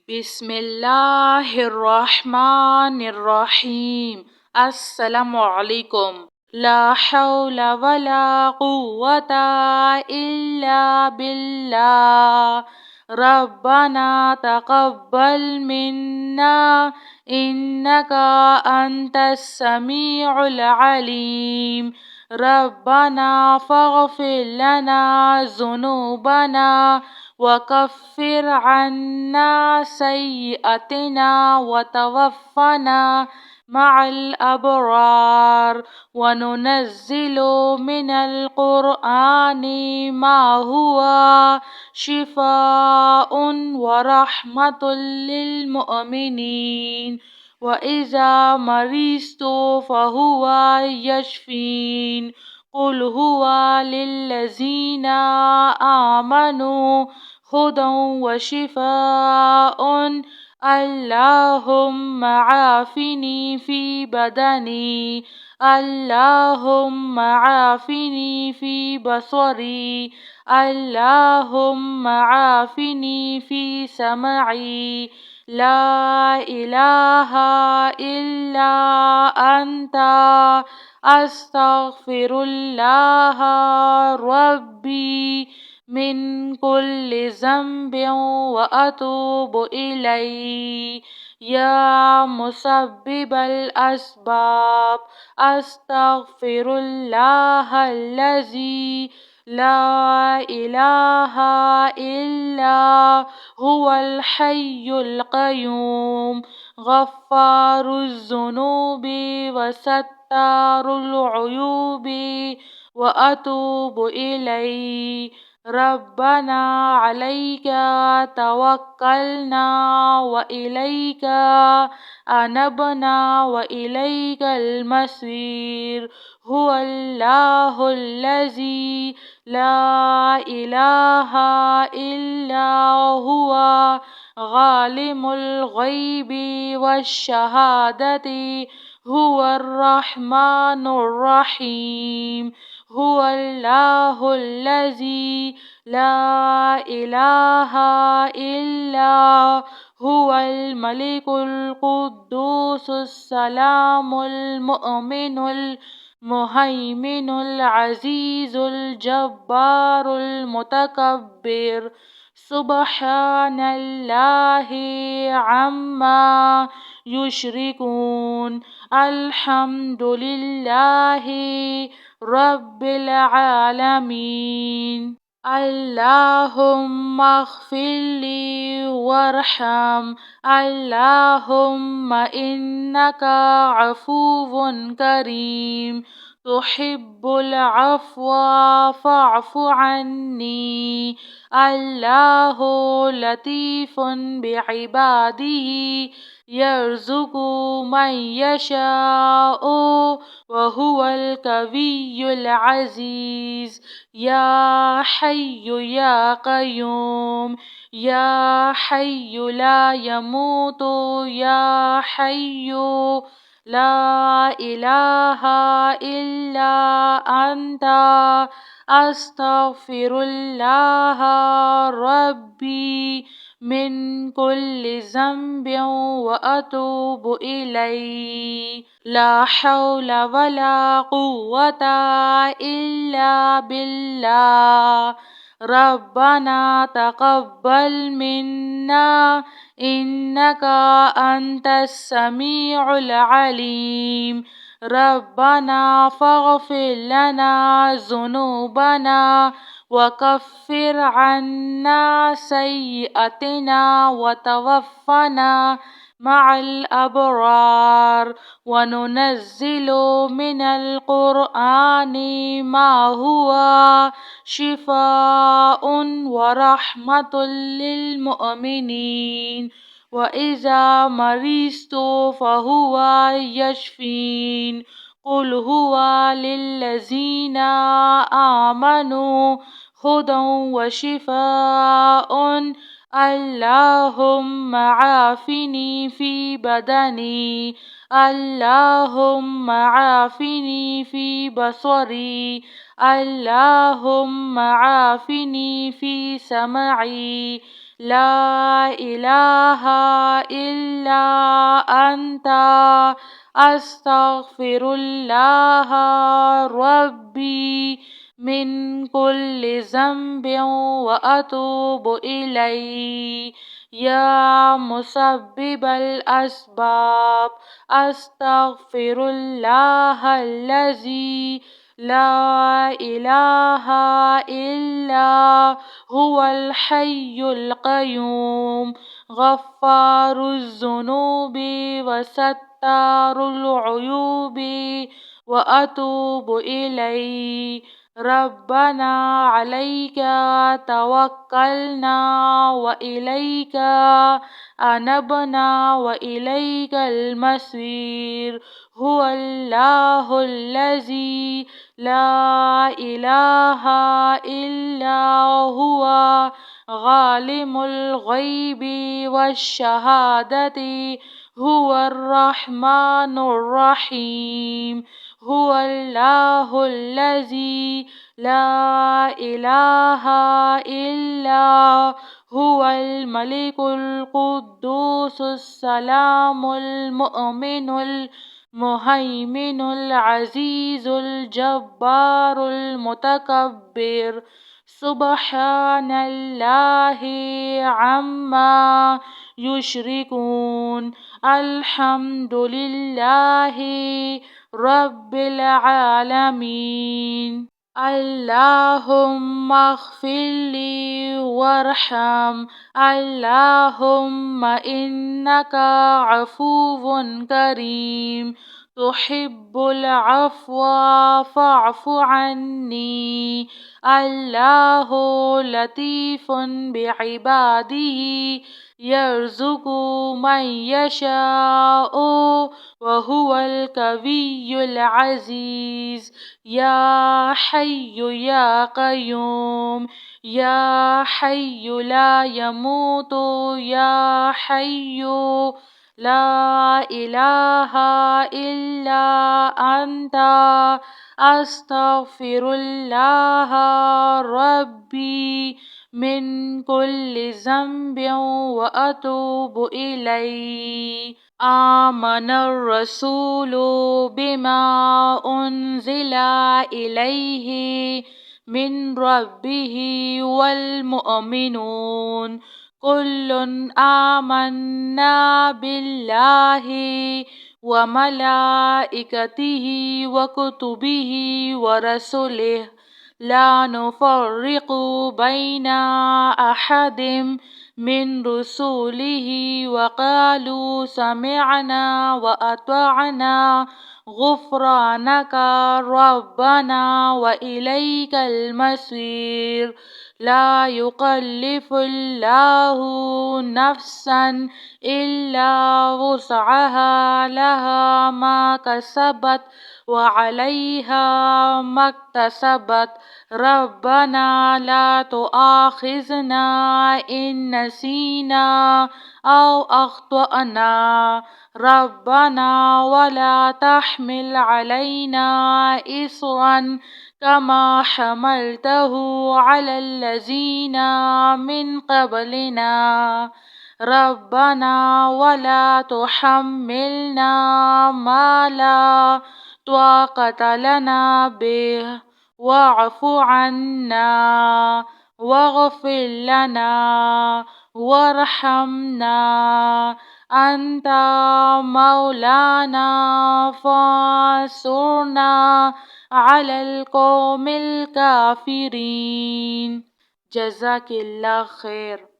بسم اللہ الرحمن الرحیم۔ السلام علیکم۔ لا حول ولا قوة الا باللہ۔ ربنا تقبل منا انک انت السمیع العلیم۔ ربنا فاغفر لنا ذنوبنا وكفر عنا سيئاتنا وتوفنا مع الأبرار، وننزل من القرآن ما هو شفاء ورحمة للمؤمنين، وإذا مرضت فهو يشفين۔ قل هو للذين آمنوا هدى وشفاء۔ اللهم عافني في بدني، اللهم عافني في بصري، اللهم عافني في سمعي، لا إله إلا أنت أستغفر الله ربي من كل ذنب وأتوب إليه، يا مسبب الأسباب أستغفر الله الذي لا إله إلا هو الحي القيوم، غفار الذنوب وستار العيوب، وأتوب إليه۔ ربنا عليك توكلنا وإليك أنبنا وإليك المصير، هو الله الذي لا إله إلا هو عالم الغيب والشهادة، هو الرحمن الرحيم، هو الله الذي لا إله إلا هو الملك القدوس السلام المؤمن المهيمن العزيز الجبار المتكبر، سبحان الله عما يشركون، الحمد لله رب العالمين۔ اللهم اغفر لي وارحم، اللهم إنك عفو كريم تحب العفو فاعف عني، الله لطيف بعباده يرزق من يشاء وهو القوي العزيز، يا حي يا قيوم، يا حي لا يموت، يا حي لا إله إلا أنت أستغفر الله ربي من كل ذنب وأتوب إليه، لا حول ولا قوة إلا بالله۔ ربنا تقبل منا إنك أنت السميع العليم، ربنا فاغفر لنا ذنوبنا وكفر عنا سيئاتنا وتوفنا مع الأبرار، وننزل من القرآن ما هو شفاء ورحمة للمؤمنين، وإذا مرضت فهو يشفين۔ قل هو للذين آمنوا هدى وشفاء، اللهم عافني في بدني، اللهم عافني في بصري، اللهم عافني في سمعي، لا إله إلا أنت أستغفر الله ربي من كل ذنب وأتوب إليه. يا مسبب الأسباب أستغفر الله الذي لا إله إلا هو الحي القيوم غفار الذنوب وستار العيوب وأتوب إليه. ربنا عليك توكلنا وإليك أنبنا وإليك المصير. هو الله الذي لا إله إلا هو عالم الغيب والشهادة هو الرحمن الرحيم. هو الله الذي لا إله إلا هو الملك القدوس السلام المؤمن المهيمن العزيز الجبار المتكبر. سبحان الله عما يشركون. الحمد لله رب العالمين. اللهم اغفر لي وارحم. اللهم إنك عفو كريم تحب العفو فاعف عني. الله لطيف بعباده يرزق من يشاء وهو القوي العزيز. يا حي يا قيوم يا حي لا يموت يا حي لا إله إلا أنت أستغفر الله ربي من كل ذنب وأتوب إليه. آمن الرسول بما أنزل إليه من ربه والمؤمنون كل آمنا بالله وملائكته وكتبه ورسله لا نفرق بين أحد من رسله وقالوا سمعنا وأطعنا غفرانك ربنا وإليك المصير. لا يكلف الله نفسا إلا وسعها لها ما كسبت وعليها ما اكتسبت. ربنا لا تؤاخذنا إن نسينا أو أخطأنا. ربنا ولا تحمل علينا إصرا كما حملته على الذين من قبلنا. ربنا ولا تحملنا ما لا طاقة لنا به واعف عنا واغفر لنا وارحمنا. أنت مولانا فانصرنا على القوم الكافرين. جزاك الله خير.